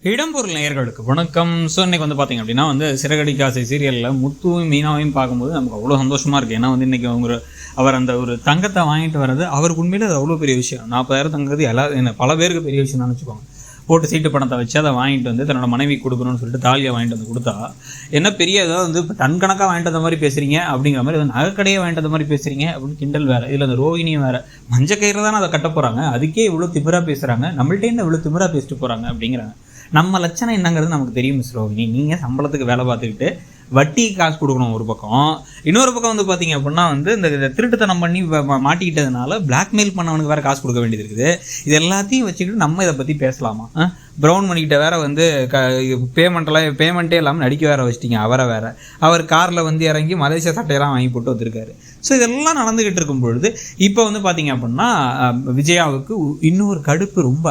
இடம்பொருள் நேயர்களுக்கு வணக்கம். ஸோ இன்னைக்கு வந்து பார்த்தீங்க அப்படின்னா சிறகடிக்க ஆசை சீரியலில் முத்துவும் மீனாவையும் பார்க்கும்போது நமக்கு அவ்வளோ சந்தோஷமாக இருக்குது. ஏன்னா இன்றைக்கி அவர் அந்த ஒரு தங்கத்தை வாங்கிட்டு வர்றது அவருக்கு உண்மையிலே அது அவ்வளோ பெரிய விஷயம். 40,000 தங்கிறது என்ன பல பேருக்கு பெரிய விஷயம் நினச்சிக்கோங்க. போட்டு சீட்டு பணத்தை வச்சு அதை வாங்கிட்டு வந்து தன்னோட மனைவி கொடுக்கணும்னு சொல்லிட்டு தாலியை வாங்கிட்டு வந்து கொடுத்தா என்ன பெரிய ஏதாவது இப்போ டன் கணக்காக வாங்கிட்டு வந்த மாதிரி பேசுகிறீங்க அப்படிங்கிற மாதிரி நகைக்கடையை வாங்கிட்டு வந்த மாதிரி பேசுகிறீங்க அப்படின்னு கிண்டல் வேறு. இதில் அந்த ரோகிணியும் வேறு மஞ்சக்கயிறு தானே அதை கட்ட போகிறாங்க, அதுக்கே இவ்வளோ திமிராக பேசுகிறாங்க, நம்மள்டே இவ்வளோ திமிராக பேசிட்டு போகிறாங்க அப்படிங்கிறாங்க. நம்ம லட்சணம் என்னங்கிறது நமக்கு தெரியும் மிஸ் ரோகிணி. நீங்கள் சம்பளத்துக்கு வேலை பார்த்துக்கிட்டு வட்டிக்கு காசு கொடுக்கணும் ஒரு பக்கம், இன்னொரு பக்கம் பார்த்தீங்க அப்படின்னா இந்த திருட்டுத்தனம் பண்ணி மாட்டிக்கிட்டதுனால பிளாக்மெயில் பண்ணவனுக்கு வேறு காசு கொடுக்க வேண்டியது இருக்குது. இது எல்லாத்தையும் வச்சுக்கிட்டு நம்ம இதை பற்றி பேசலாமா? ப்ரௌன் பண்ணிக்கிட்ட வேறு பேமெண்ட்டே இல்லாமல் நடிக்க வேற வச்சிட்டிங்க. அவர் காரில் இறங்கி மலேசியா சட்டையெல்லாம் வாங்கி போட்டு வந்திருக்காரு. ஸோ இதெல்லாம் நடந்துக்கிட்டு இருக்கும் பொழுது இப்போ பார்த்தீங்க அப்படின்னா விஜயாவுக்கு இன்னொரு கடுப்பு ரொம்ப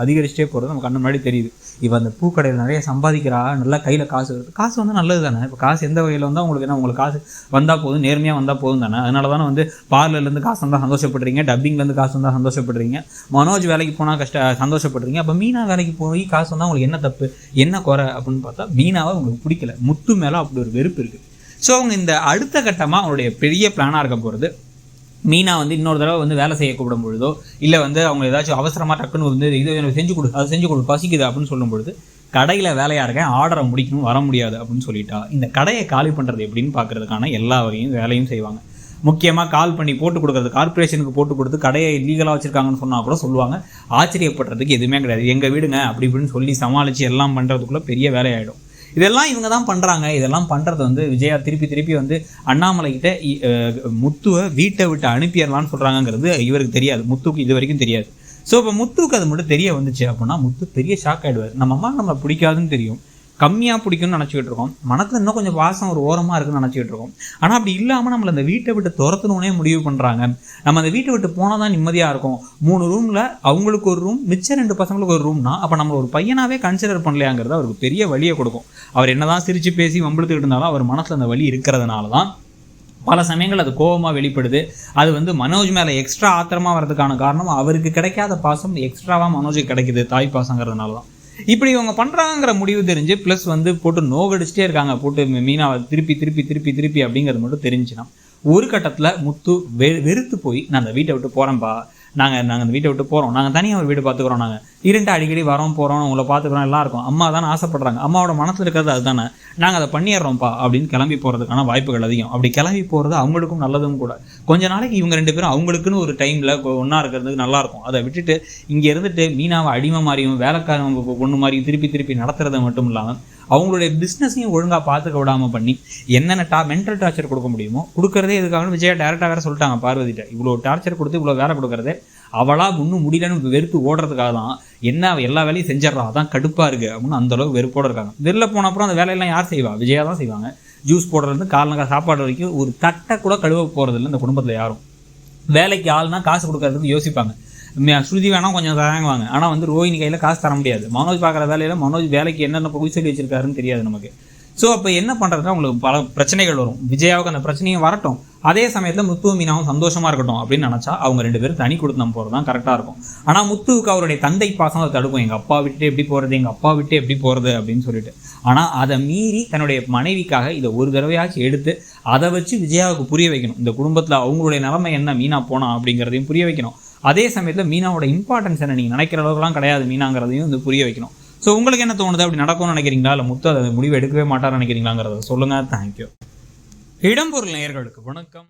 அதிகரிச்சிட்டே போகிறது நம்ம கண்ணு முன்னாடி தெரியுது. இப்போ அந்த பூக்கடையில் நிறைய சம்பாதிக்கிறா, நல்லா கையில் காசு நல்லது தானே. இப்போ காசு எந்த வகையில் வந்தால் உங்களுக்கு காசு வந்தால் போதும், நேர்மையாக வந்தால் போதும் தானே. அதனால தானே பார்லர்லேருந்து காசு வந்தால் சந்தோஷப்படுறீங்க, டப்பிங்லேருந்து காசு வந்தால் சந்தோஷப்படுறீங்க, மனோஜ் வேலைக்கு போனால் சந்தோஷப்படுறீங்க. அப்போ மீனா வேலைக்கு போய் காசு வந்தால் உங்களுக்கு என்ன தப்பு, என்ன குறை அப்படின்னு பார்த்தா மீனாவை உங்களுக்கு பிடிக்கல, முத்து மேலே அப்படி ஒரு வெறுப்பு இருக்குது. ஸோ அவங்க இந்த அடுத்த கட்டமாக அவங்களுடைய பெரிய பிளானாக இருக்க போகிறது மீனா இன்னொரு தடவை வேலை செய்ய கூப்பிடும் பொழுதோ இல்லை அவங்க ஏதாச்சும் அவசரமாக டக்குன்னு இதை செஞ்சு கொடு, அதை செஞ்சு கொடு, பசிக்குது அப்படின்னு சொல்லும் பொழுது கடையில் வேலையாக இருக்கேன், ஆர்டரை முடிக்கணும், வர முடியாது அப்படின்னு சொல்லிட்டா இந்த கடையை காலி பண்ணுறது எப்படின்னு பார்க்கறதுக்கான எல்லா வகையும் வேலையும் செய்வாங்க. முக்கியமாக கால் பண்ணி போட்டு கொடுக்குறது, கார்பரேஷனுக்கு போட்டு கொடுத்து கடையை லீகலாக வச்சுருக்காங்கன்னு சொன்னால் கூட சொல்லுவாங்க. ஆச்சரியப்படுறதுக்கு எதுவுமே கிடையாது, எங்கள் வீடுங்க அப்படி இப்படின்னு சொல்லி சமாளித்து எல்லாம் பண்ணுறதுக்குள்ளே பெரிய வேலையாயிடும். இதெல்லாம் இவங்க தான் பண்ணுறாங்க. இதெல்லாம் பண்ணுறது விஜயா திருப்பி அண்ணாமலைக்கிட்ட முத்துவை வீட்டை விட்டு அனுப்பிடலான்னு சொல்கிறாங்கங்கிறது இவருக்கு தெரியாது, முத்துக்கு இது வரைக்கும் தெரியாது. ஸோ இப்போ முத்துக்கு அது மட்டும் தெரிய வந்துச்சு அப்படின்னா முத்து பெரிய ஷாக் ஆகிடுவார். நம்ம அம்மா நம்மளை பிடிக்காதுன்னு தெரியும், கம்மியாக பிடிக்கும்னு நினச்சிக்கிட்டு இருக்கோம், மனத்தில் இன்னும் கொஞ்சம் வாசம் ஒரு ஓரமாக இருக்குன்னு நினச்சிக்கிட்டு இருக்கோம். ஆனால் அப்படி இல்லாமல் நம்மளை அந்த வீட்டை விட்டு துரத்தணுன்னே முடிவு பண்ணுறாங்க. நம்ம அந்த வீட்டை விட்டு போனால் தான் நிம்மதியாக இருக்கும். 3 ரூமில் அவங்களுக்கு ஒரு ரூம், மிச்சம் 2 பசங்களுக்கு ஒரு ரூம்னா அப்போ நம்மளை ஒரு பையனாகவே கன்சிடர் பண்ணலையாங்கிறது அவருக்கு பெரிய வழியை கொடுக்கும். அவர் என்ன தான் சிரித்து பேசி வம்பிழுத்துக்கிட்டு இருந்தாலும் அவர் மனசில் அந்த வலி இருக்கிறதுனால தான் பல சமயங்கள் அது கோபமாக வெளிப்படுது. அது மனோஜ் மேலே எக்ஸ்ட்ரா ஆத்திரமாக வர்றதுக்கான காரணம் அவருக்கு கிடைக்காத பாசம் எக்ஸ்ட்ராவாக மனோஜுக்கு கிடைக்குது, தாய் பாசங்கிறதுனால தான். இப்படி இவங்க பண்ணுறாங்கிற முடிவு தெரிஞ்சு ப்ளஸ் போட்டு நோகடிச்சிட்டே இருக்காங்க, போட்டு மீனாவை திருப்பி அப்படிங்கிறது மட்டும் தெரிஞ்சுன்னா ஒரு கட்டத்தில் முத்து வெறுத்து போய் நான் அந்த வீட்டை விட்டு போகிறேன்ப்பா, நாங்கள் அந்த வீட்டை விட்டு போகிறோம், நாங்கள் தனியாக ஒரு வீடு பார்த்துக்குறோம், நாங்கள் இருண்டு அடிக்கடி வரோம் போகிறோம், உங்களை பார்த்துக்குறோம், எல்லாம் இருக்கும், அம்மா தானே ஆசைப்படுறாங்க, அம்மாவோட மனசில் இருக்கிறது அதுதானே, நாங்கள் அதை பண்ணிடுறோம்ப்பா அப்படின்னு கிளம்பி போகிறதுக்கான வாய்ப்புகள் அதிகம். அப்படி கிளம்பி போகிறது அவங்களுக்கும் நல்லதும் கூட. கொஞ்ச நாளைக்கு இவங்க 2 பேரும் அவங்களுக்குன்னு ஒரு டைமில் ஒன்றா இருக்கிறதுக்கு நல்லாயிருக்கும். அதை விட்டுட்டு இங்கே இருந்துட்டு மீனாவை அடிமை மாதிரியும் வேலைக்காரன் பொண்ணு மாதிரியும் திருப்பி நடத்துறது மட்டும் இல்லாமல் அவங்களுடைய பிஸ்னஸையும் ஒழுங்காக பார்த்துக்க விடாமல் பண்ணி என்னென்ன மென்டல் டார்ச்சர் கொடுக்க முடியுமோ கொடுக்குறதே. இதுக்காக விஜயா டேரெக்டாக வேறு சொல்லிட்டாங்க பார்வதிட்ட, இவ்வளோ டார்ச்சர் கொடுத்து இவ்வளோ வேலை கொடுக்குறதே அவளாக இன்னும் முடியலன்னு வெறுத்து ஓடுறதுக்காக தான். என்ன எல்லா வேலையும் செஞ்சிடறா, அதான் கடுப்பாக இருக்குது அப்படின்னு அந்தளவுக்கு வெறுப்போடு இருக்காங்க. வெளில போன அப்புறம் அந்த வேலையெல்லாம் யார் செய்வா? விஜயா தான் செய்வாங்க. ஜூஸ் போடுறது காலங்க சாப்பாடு வரைக்கும் ஒரு தட்டை கூட கழுவ போகிறதில்ல இந்த குடும்பத்தில் யாரும். வேலைக்கு ஆள்னா காசு கொடுக்கறதுக்கு யோசிப்பாங்க. ஸ்ருதி வேணால் கொஞ்சம் தராங்குவாங்க, ஆனால் ரோஹிணி கையில் காசு தர முடியாது. மனோஜ் பார்க்குற வேலையில் மனோஜ் வேலைக்கு என்னென்ன போய் சொல்லி வச்சிருக்காருன்னு தெரியாது நமக்கு. ஸோ அப்போ என்ன பண்ணுறதுனா உங்களுக்கு பல பிரச்சனைகள் வரும். விஜயாவுக்கு அந்த பிரச்சனையும் வரட்டும், அதே சமயத்தில் முத்து மீனாவும் சந்தோஷமாக இருக்கட்டும் அப்படின்னு நினச்சா அவங்க 2 பேரும் தனி கொடுத்து போகிறது தான் கரெக்டாக இருக்கும். ஆனால் முத்துவுக்கு அவருடைய தந்தை பாசம் அதை தடுக்கும், எங்கள் அப்பா விட்டு எப்படி போகிறது அப்படின்னு சொல்லிட்டு. ஆனால் அதை மீறி தன்னுடைய மனைவிக்காக இதை ஒரு தடவையாச்சும் எடுத்து அதை வச்சு விஜயாவுக்கு புரிய வைக்கணும். இந்த குடும்பத்தில் அவங்களுடைய நிலைமை என்ன, மீனா போனா அப்படிங்கிறதையும் புரிய வைக்கணும். அதே சமயத்தில் மீனாவோட இம்பார்ட்டன்ஸ் என்ன, நீங்கள் நினைக்கிற அளவுக்குலாம் கிடையாது மீனாங்கிறதையும் புரிய வைக்கணும். ஸோ உங்களுக்கு என்ன தோணுது? அப்படி நடக்கும்னு நினைக்கிறீங்களா, இல்லை முத்து அதை முடிவு எடுக்கவே மாட்டார்னு நினைக்கிறீங்களாங்கிறத சொல்லுங்கள். தேங்க்யூ. இடம்பொருள் நேயர்களுக்கு வணக்கம்.